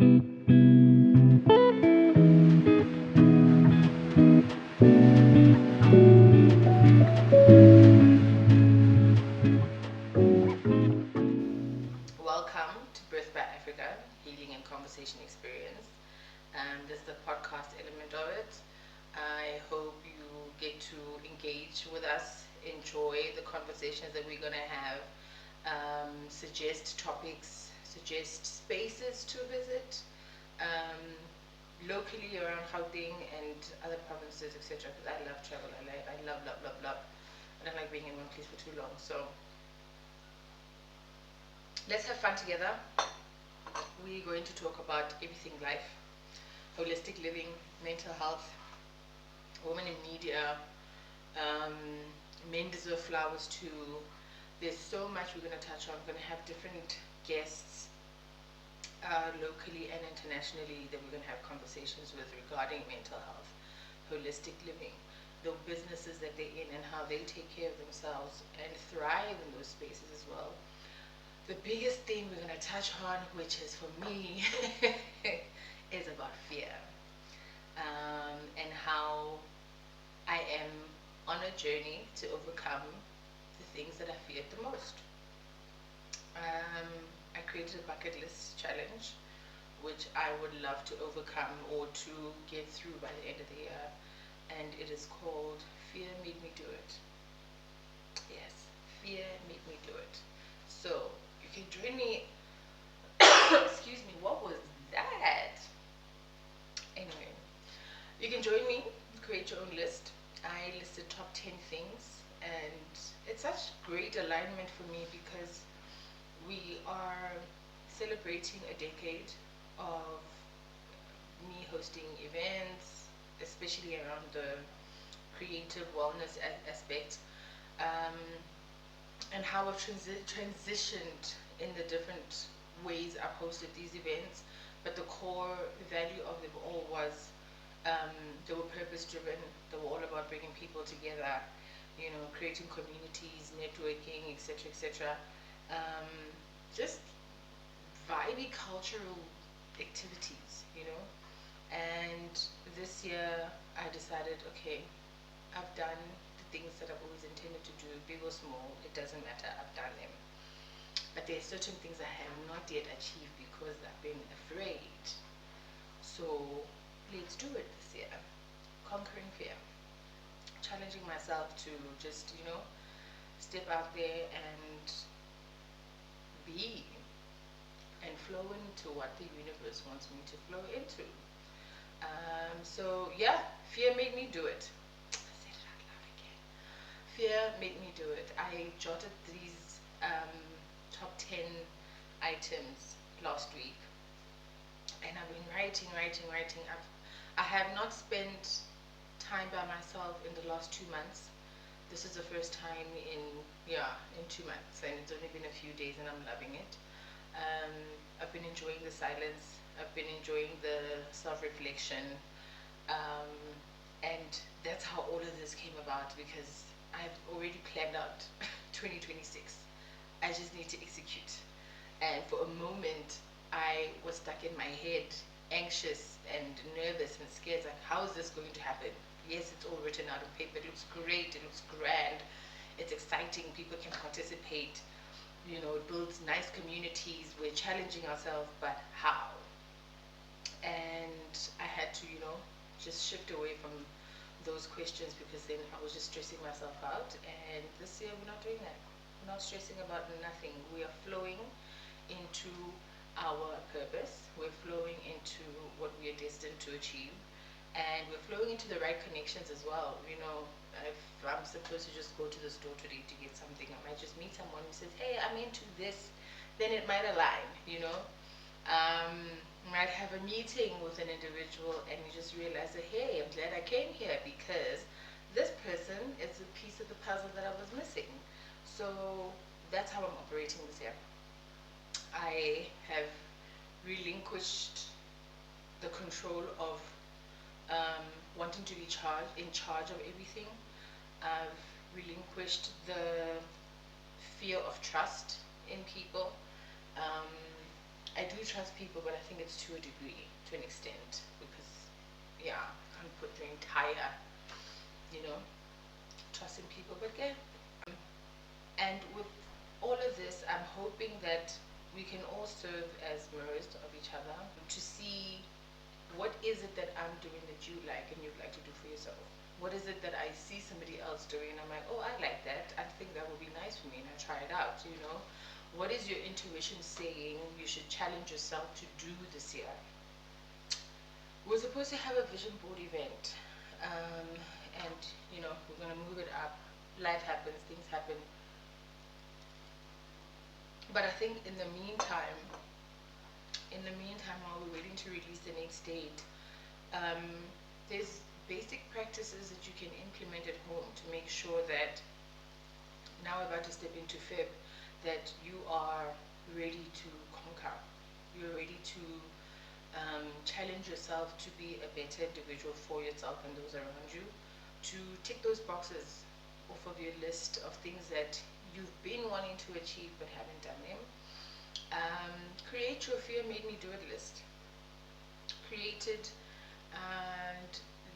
Welcome to Birth by Afrika, Healing and Conversation Experience. This is the podcast element of it. I hope you get to engage with us, enjoy the conversations that we're going to have, suggest topics, suggest spaces to visit um, locally around Gauteng and other provinces, etc. Because I love travel. I love, love, love, love. I don't like being in one place for too long. So let's have fun together. We're going to talk about everything life, holistic living, mental health, women in media, um, men deserve flowers too. There's so much we're going to touch on. We're going to have different guests locally and internationally that we're going to have conversations with regarding mental health, holistic living, the businesses that they're in and how they take care of themselves and thrive in those spaces as well. The biggest thing we're going to touch on, which is for me, is about fear, and how I am on a journey to overcome the things that I feared the most. I created a bucket list challenge, which I would love to overcome or to get through by the end of the year, and it is called Fear Made Me Do It. Yes, fear made me do it. So you can join me. Excuse me, what was that? Anyway, you can join me, create your own list. I listed top 10 things, and it's such great alignment for me because we are celebrating a decade of me hosting events, especially around the creative wellness aspect, um, and how I've transitioned in the different ways I've hosted these events. But the core value of them all was they were purpose driven. They were all about bringing people together, creating communities, networking, etc., etc. Um, just vibey cultural activities. And this year I decided, okay, I've done the things that I've always intended to do, big or small, it doesn't matter, I've done them. But there are certain things I have not yet achieved because I've been afraid. So let's do it this year. Conquering fear. Challenging myself to just, step out there and be and flow into what the universe wants me to flow into. So yeah, fear made me do it. I said it out loud again. Fear made me do it. I jotted these top 10 items last week, and I've been writing. I have not spent time by myself in the last 2 months. This is the first time in 2 months, and it's only been a few days, and I'm loving it. I've been enjoying the silence. I've been enjoying the self-reflection, um, and that's how all of this came about because I've already planned out 2026. I just need to execute. And for a moment, I was stuck in my head, anxious and nervous and scared. Like, how is this going to happen? Yes, it's all written out on paper. It looks great. It looks grand. It's exciting. People can participate. It builds nice communities. We're challenging ourselves, but how? And I had to, just shift away from those questions because then I was just stressing myself out. And this year, we're not doing that. We're not stressing about nothing. We are flowing into our purpose. We're flowing into what we are destined to achieve. And we're flowing into the right connections as well. If I'm supposed to just go to the store today to get something, I might just meet someone who says, hey, I'm into this. Then it might align. Might have a meeting with an individual and you just realize that, hey, I'm glad I came here because this person is a piece of the puzzle that I was missing. So that's how I'm operating this year. I have relinquished the control of wanting to be in charge of everything. I've relinquished the fear of trust in people. Um, I do trust people, but I think it's to a degree, to an extent, because yeah, I can't put the entire, you know, trust in people. But yeah, and with all of this, I'm hoping that we can all serve as mirrors of each other to see what is it that I'm doing that you like and you'd like to do for yourself. What is it that I see somebody else doing and I'm like, oh, I like that. I think that would be nice for me, and I try it out, you know. What is your intuition saying you should challenge yourself to do this year? We're supposed to have a vision board event, and you know, we're gonna move it up. Life happens, things happen, but I think in the meantime, while we're waiting to release the next date, um, there's basic practices that you can implement at home to make sure that now we're about to step into Feb, that you are ready to conquer. You're ready to challenge yourself to be a better individual for yourself and those around you, to tick those boxes off of your list of things that you've been wanting to achieve but haven't done them. Create your Fear Made Me Do It list. Create it and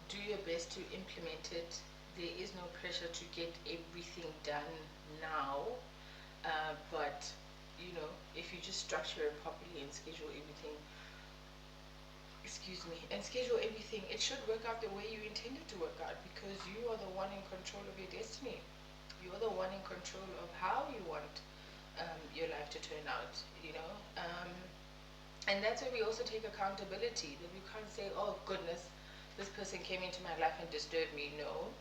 do your best to implement it. There is no pressure to get everything done now, but you know, if you just structure it properly and schedule everything, and schedule everything, it should work out the way you intended to work out, because you are the one in control of your destiny. You're the one in control of how you want your life to turn out, you know. And that's where we also take accountability, that we can't say, oh goodness, this person came into my life and disturbed me. No,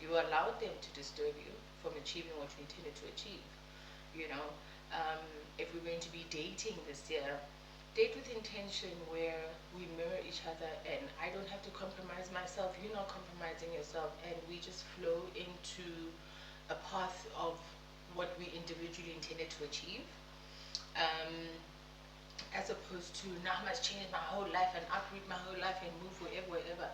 you allowed them to disturb you from achieving what you intended to achieve, you know. If we're going to be dating this year, date with intention, where we mirror each other and I don't have to compromise myself, you're not compromising yourself, and we just flow into a path of what we individually intended to achieve. Um, as opposed to now I must change my whole life and uproot my whole life and move wherever.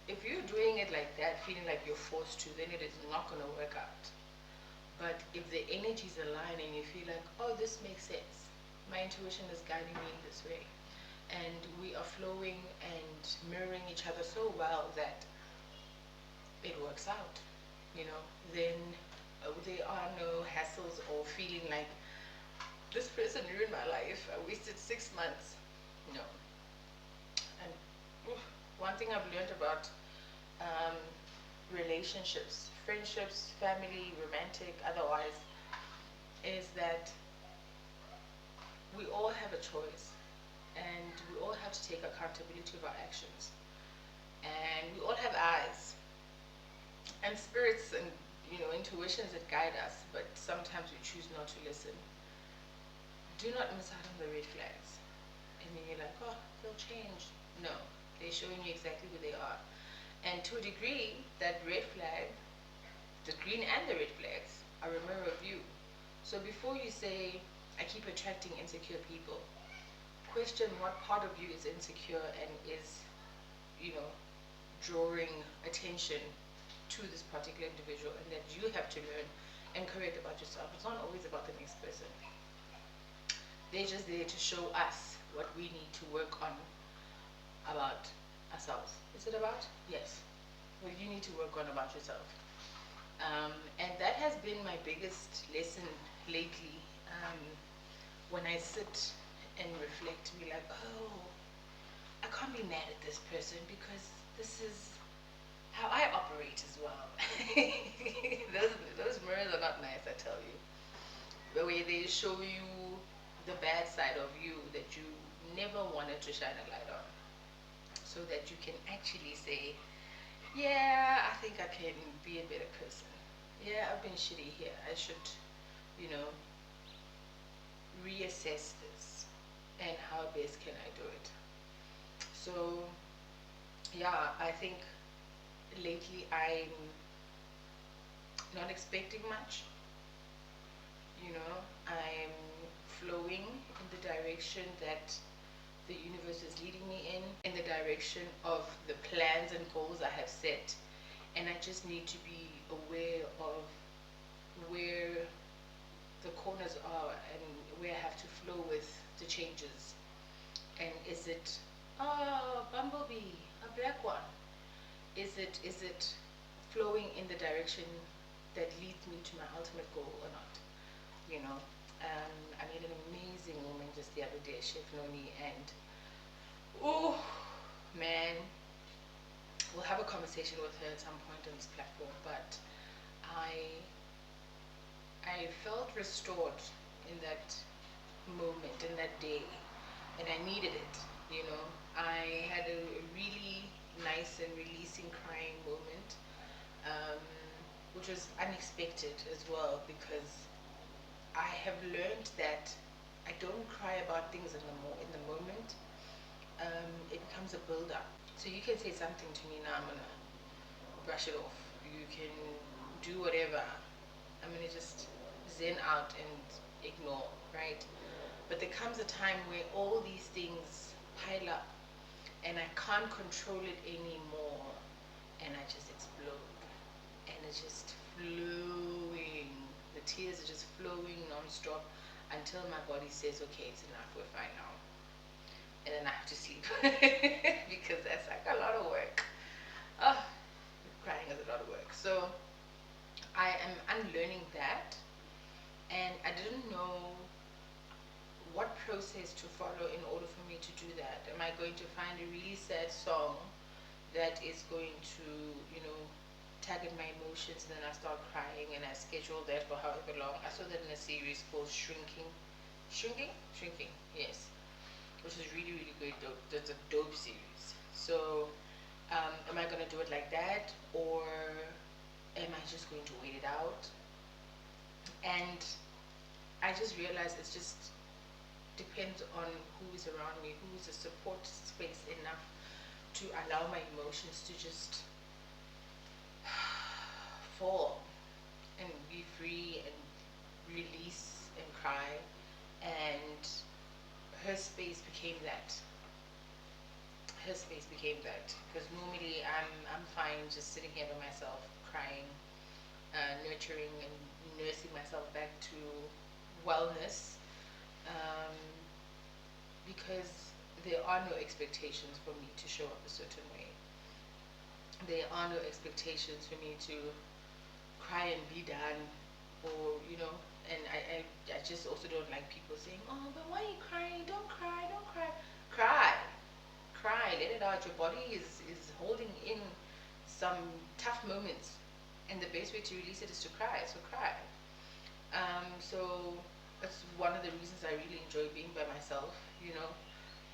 If you're doing it like that, feeling like you're forced to, then it is not going to work out. But if the energies align and you feel like, oh, this makes sense, my intuition is guiding me in this way, and we are flowing and mirroring each other so well that it works out, you know, then there are no hassles or feeling like this person ruined my life. I wasted 6 months. No. And one thing I've learned about um, relationships, friendships, family, romantic, otherwise, is that we all have a choice, and we all have to take accountability of our actions. And we all have eyes and spirits and, you know, intuitions that guide us, but sometimes we choose not to listen. Do not miss out on the red flags. And then you're like, oh, they'll change. No, they're showing you exactly who they are. And to a degree, that red flag, the green and the red flags, are a mirror of you. So before you say, I keep attracting insecure people, question what part of you is insecure and is, you know, drawing attention to this particular individual, and that you have to learn and correct about yourself. It's not always about the next person. They're just there to show us what we need to work on about ourselves. Is it about? Yes. What you need to work on about yourself. And that has been my biggest lesson lately. When I sit and reflect, be like, oh, I can't be mad at this person because this is how I operate as well. those mirrors are not nice, I tell you. The way they show you the bad side of you that you never wanted to shine a light on, so that you can actually say, yeah, I think I can be a better person. Yeah, I've been shitty here. I should, you know, reassess this, and how best can I do it. So yeah, I think lately I'm not expecting much. You know, I'm flowing in the direction that the universe is leading me in the direction of the plans and goals I have set. And I just need to be aware of where the corners are and where I have to flow with the changes. And is it, oh, bumblebee, a black one? Is it flowing in the direction that leads me to my ultimate goal or not? You know, I made an amazing woman just the other day, Chef Noni, and oh man, we'll have a conversation with her at some point on this platform. But I I felt restored in that moment, in that day, and I needed it. You know, I had a really nice and releasing crying moment, um, which was unexpected as well because I have learned that I don't cry about things in the moment. It becomes a build up. So you can say something to me now, I'm gonna brush it off. You can do whatever. I'm gonna just zen out and ignore, right? But there comes a time where all these things pile up and I can't control it anymore, and I just explode. And it's just flowing. The tears are just flowing non-stop until my body says, okay, it's enough, we're fine now. And then I have to sleep because that's like a lot of work. Oh, crying is a lot of work. So I am unlearning that, and I didn't know what process to follow in order for me to do that. Am I going to find a really sad song that is going to, you know, target my emotions, and then I start crying, and I schedule that for however long? I saw that in a series called Shrinking, yes, which is really, really great. That's a dope series. So, am I going to do it like that, or am I just going to wait it out? And I just realized it just depends on who is around me, who is a support space enough to allow my emotions to just fall and be free and release and cry. And her space became that. Her space became that, because normally I'm fine just sitting here by myself crying, nurturing and nursing myself back to wellness, um, because there are no expectations for me to show up a certain way. There are no expectations for me to cry and be done, or you know. And I just also don't like people saying, oh, but why are you crying? Don't cry, don't cry. Cry, cry, let it out. Your body is holding in some tough moments, and the best way to release it is to cry. So cry. So that's one of the reasons I really enjoy being by myself. You know,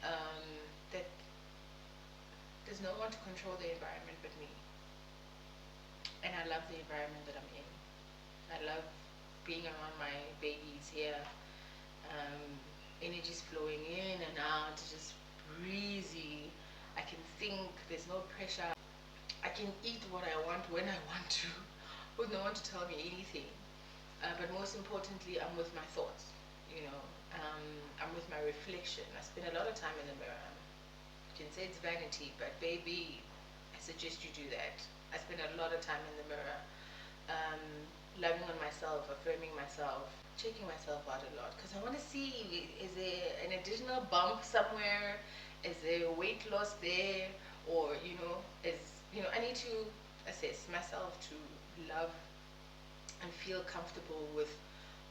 um, that there's no one to control the environment but me, and I love the environment that I'm in. I love being around my babies here. Um, Energy's flowing in and out, just breezy. I can think, there's no pressure. I can eat what I want when I want to, with no one to tell me anything. But most importantly, I'm with my thoughts. You know, I'm with my reflection. I spend a lot of time in the mirror. You can say it's vanity, but baby, I suggest you do that. I spend a lot of time in the mirror, um, loving on myself, affirming myself, checking myself out a lot, because I want to see, is there an additional bump somewhere? Is there weight loss there? Or, you know, I need to assess myself to love and feel comfortable with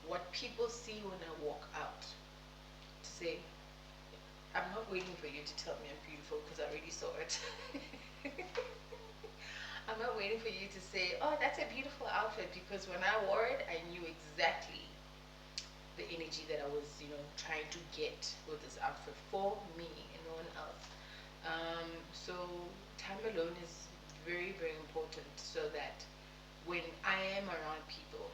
what people see when I walk out. To say, I'm not waiting for you to tell me I'm beautiful because I already saw it. I'm not waiting for you to say, oh, that's a beautiful outfit, because when I wore it, I knew exactly the energy that I was, trying to get with this outfit for me and no one else. So time alone is very, very important, so that when I am around people,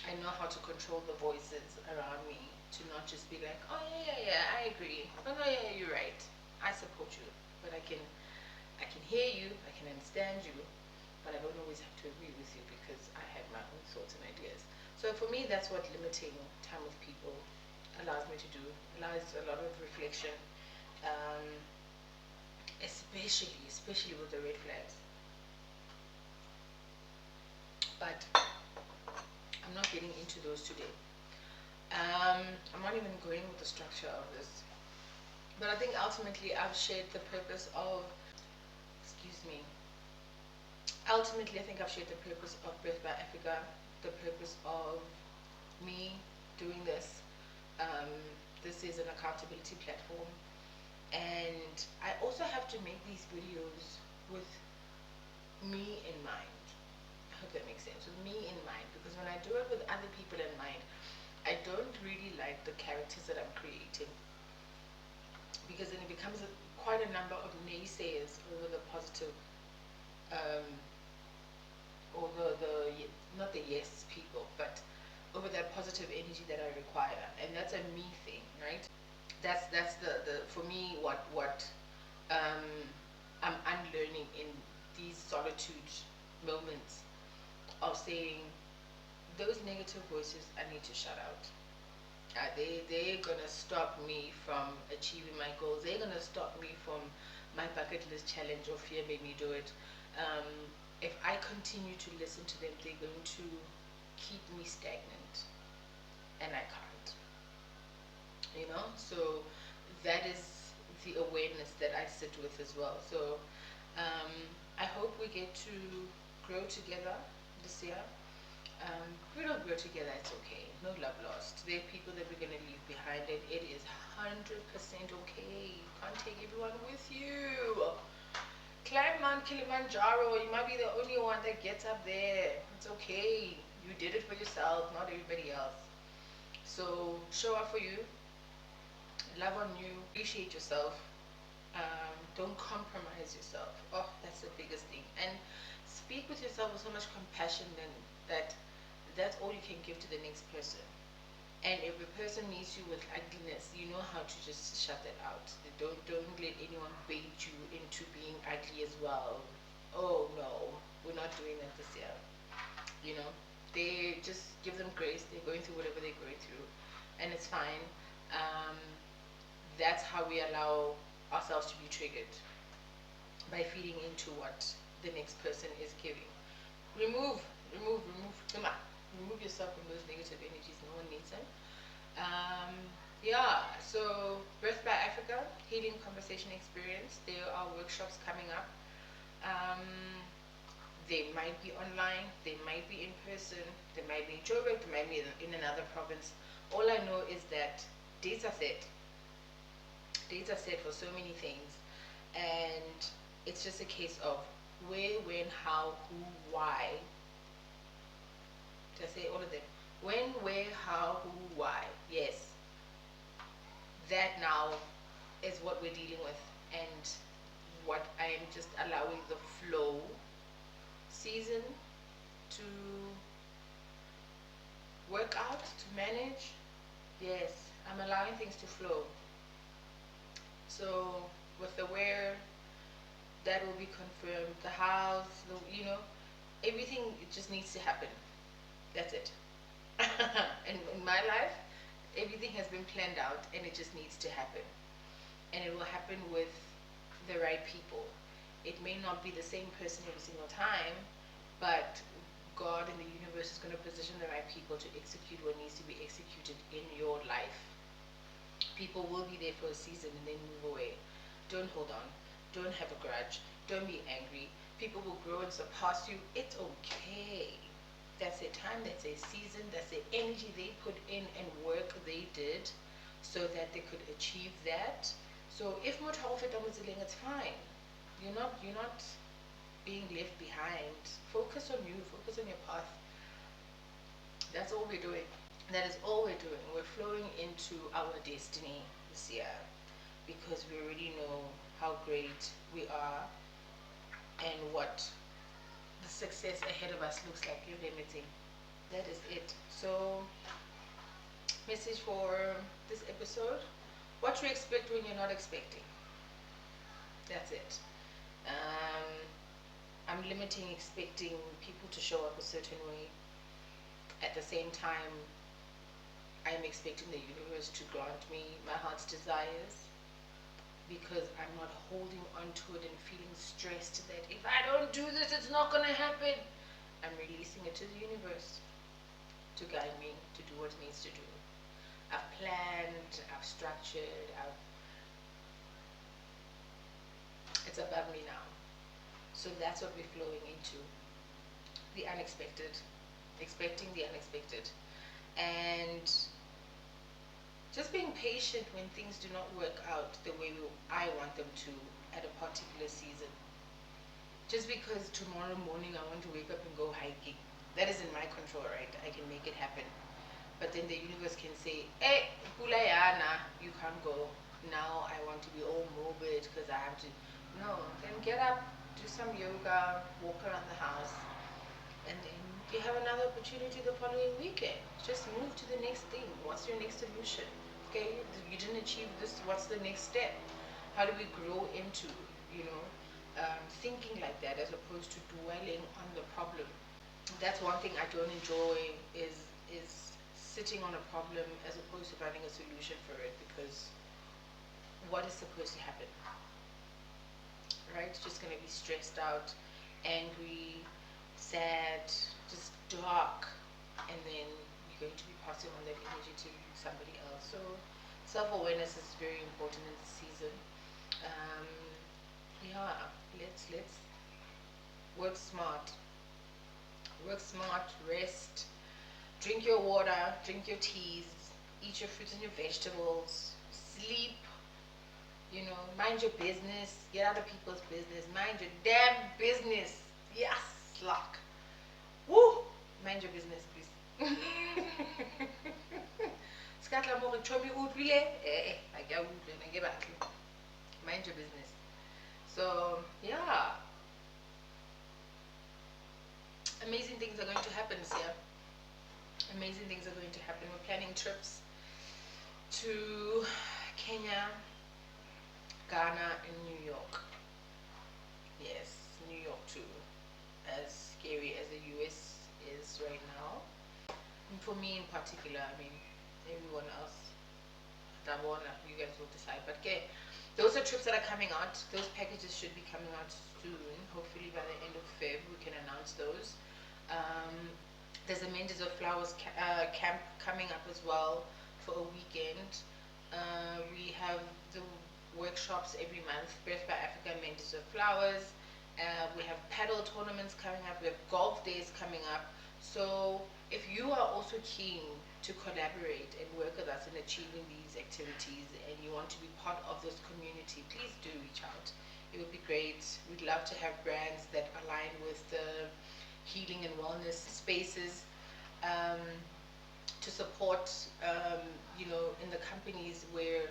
I know how to control the voices around me, to not just be like, oh yeah, yeah, yeah, I agree. Oh no, yeah, you're right. I support you, but I can hear you, I can understand you, but I don't always have to agree with you because I have my own thoughts and ideas. So for me, that's what limiting time with people allows me to do. Allows a lot of reflection, um, especially with the red flags. But I'm not getting into those today. I'm not even going with the structure of this. But I think ultimately I've shared the purpose of, excuse me, ultimately I think I've shared the purpose of Birth by Africa, the purpose of me doing this. Um, this is an accountability platform, and I also have to make these videos with me in mind. I hope that makes sense. With me in mind, because when I do it with other people in mind, I don't really like the characters that I'm creating, because then it becomes quite a number of naysayers over the positive, um, over the not the yes people, but over that positive energy that I require, and that's a me thing, right? That's the for me what um, I'm unlearning in these solitude moments of saying those negative voices I need to shut out. They're gonna stop me from achieving my goals. They're gonna stop me from my bucket list challenge or fear made me do it. Um, if I continue to listen to them, they're going to keep me stagnant, and I can't. So that is the awareness that I sit with as well. So um, I hope we get to grow together this year. We don't grow together, it's okay. No love lost. There are people that we're going to leave behind, and it is 100% okay. You can't take everyone with you. Climb Mount Kilimanjaro. You might be the only one that gets up there. It's okay. You did it for yourself, not everybody else. So show up for you, love on you, appreciate yourself. Don't compromise yourself. Oh, that's the biggest thing. And speak with yourself with so much compassion then that that's all you can give to the next person. And if a person meets you with ugliness, you know how to just shut that out. Don't let anyone bait you into being ugly as well. Oh no, we're not doing that this year. You know, they just give them grace. They're going through whatever they're going through, and it's fine. Um, that's how we allow ourselves to be triggered, by feeding into what the next person is giving. Remove, come on, remove yourself from those negative energies. No one needs them. Yeah, so Birth by Africa, Healing Conversation Experience. There are workshops coming up. Um, they might be online, they might be in person, they might be in Joburg, they might be in another province. All I know is that dates are set. Dates are set for so many things, and it's just a case of where, when, how, who, why. Did I say all of them? When, where, how, who, why. Yes, that now is what we're dealing with, and what I am just allowing the flow season to work out, to manage. Yes, I'm allowing things to flow. So with the where, that will be confirmed. The house, everything, it just needs to happen. That's it. And in my life, everything has been planned out, and it just needs to happen. And it will happen with the right people. It may not be the same person every single time, but God and the universe is going to position the right people to execute what needs to be executed in your life. People will be there for a season and then move away. Don't hold on. Don't have a grudge. Don't be angry. People will grow and surpass you. It's okay. That's their time, that's their season, that's their energy they put in and work they did so that they could achieve that. So if it's fine. You're not being left behind. Focus on you, focus on your path. That's all we're doing. That is all we're doing. We're flowing into our destiny this year because we already know how great we are and what the success ahead of us looks like. You're limiting. That is it. So, message for this episode: what to expect when you're not expecting. That's it. Um, I'm limiting expecting people to show up a certain way. At the same time, I'm expecting the universe to grant me my heart's desires, because I'm not holding on to it and feeling stressed that if I don't do this, it's not going to happen. I'm releasing it to the universe to guide me to do what it needs to do. I've planned, I've structured, I've So that's what we're flowing into, the unexpected, expecting the unexpected. And just being patient when things do not work out the way I want them to at a particular season. Just because tomorrow morning I want to wake up and go hiking, that is in my control, right? I can make it happen. But then the universe can say, hey, Pulayana, you can't go. Now I want to be all morbid because I have to. No, then get up, do some yoga, walk around the house, and then you have another opportunity the following weekend. Just move to the next thing. What's your next solution? Okay, you didn't achieve this. What's the next step? How do we grow into, you know, thinking like that as opposed to dwelling on the problem? That's one thing I don't enjoy is sitting on a problem as opposed to finding a solution for it, because what is supposed to happen, right? It's just going to be stressed out, angry, sad, just dark, and then you're going to be passing on that energy to somebody else. So self-awareness is very important in this season. um, yeah, let's work smart, rest, drink your water, drink your teas, eat your fruits and your vegetables, sleep, mind your business, get out of people's business, mind your damn business. Yes, luck. Woo! Mind your business, please. Skatla mo re chomi utlwile? Ha ke a utlwa, ne ke batle. Mind your business. So, yeah. Amazing things are going to happen this year. Amazing things are going to happen. We're planning trips to Kenya, Ghana, and New York. Yes, New York too. As scary as the US is right now. And for me in particular, I mean, everyone else, you guys will decide. But okay, those are trips that are coming out. Those packages should be coming out soon. Hopefully by the end of Feb, we can announce those. There's a Mendes of Flowers camp coming up as well for a weekend. We have the workshops every month, Birth by Afrika, Mendes of Flowers. We have paddle tournaments coming up. We have golf days coming up. So if you are also keen to collaborate and work with us in achieving these activities and you want to be part of this community, please do reach out. It would be great. We'd love to have brands that align with the healing and wellness spaces, to support, in the companies where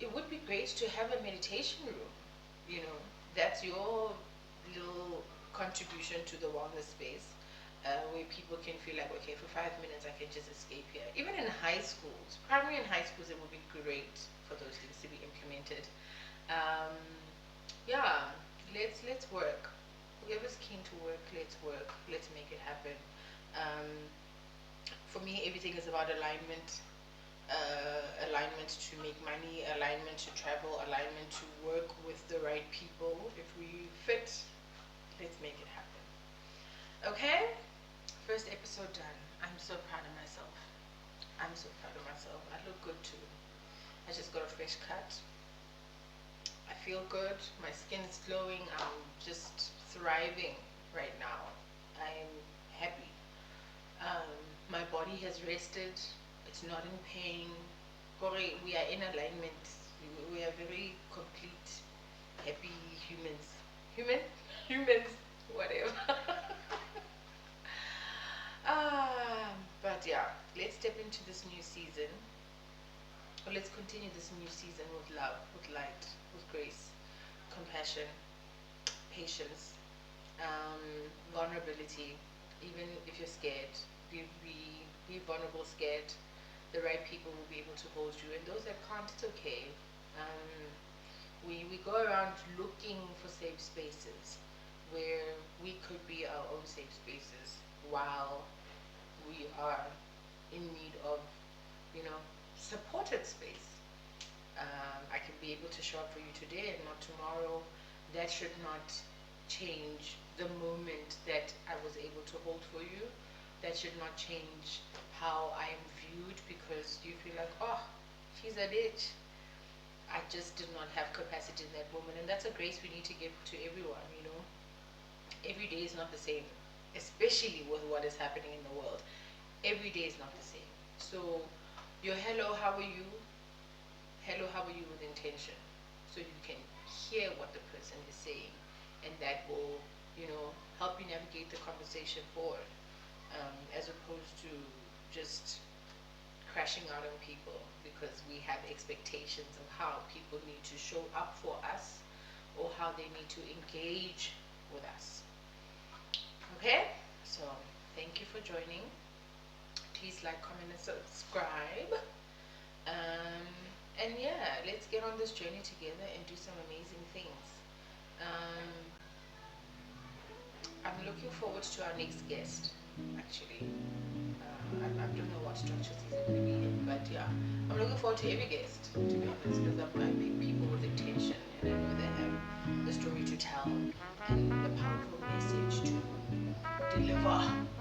it would be great to have a meditation room. That's your little contribution to the wellness space, where people can feel like, okay, for 5 minutes I can just escape here. Even in high schools, primary and high schools, it would be great for those things to be implemented. Yeah, let's work. Whoever's keen to work, let's work. Let's make it happen. For me, everything is about alignment. Alignment to make money, alignment to travel, alignment to work with the right people. If we fit, let's make it happen. Okay? First episode done. I'm so proud of myself. I'm so proud of myself. I look good too. I just got a fresh cut. I feel good. My skin is glowing. I'm just thriving right now. I'm happy. My body has rested. It's not in pain. We are in alignment. We are very complete, happy humans. Humans, whatever. But yeah, let's step into this new season. Or let's continue this new season with love, with light, with grace, compassion, patience, vulnerability. Even if you're scared, be vulnerable, scared. The right people will be able to hold you, and those that can't, it's okay. We go around looking for safe spaces where we could be our own safe spaces while we are in need of, supported space. I can be able to show up for you today and not tomorrow. That should not change the moment that I was able to hold for you. That should not change how I am viewed because you feel like, oh, she's a bitch. I just did not have capacity in that moment. And that's a grace we need to give to everyone. Every day is not the same, especially with what is happening in the world. Every day is not the same. So, your hello, how are you? Hello, how are you with intention. So you can hear what the person is saying, and that will, help you navigate the conversation forward, as opposed to just crashing out on people because we have expectations of how people need to show up for us or how they need to engage with us. Okay? So, thank you for joining. Please like, comment, and subscribe. Um, and yeah, let's get on this journey together and do some amazing things. Um, I'm looking forward to our next guest, actually. I don't know what structure he's going to be in, but yeah, I'm looking forward to every guest, to be honest, because I pick people with intention and I know they have the story to tell and the powerful message to deliver.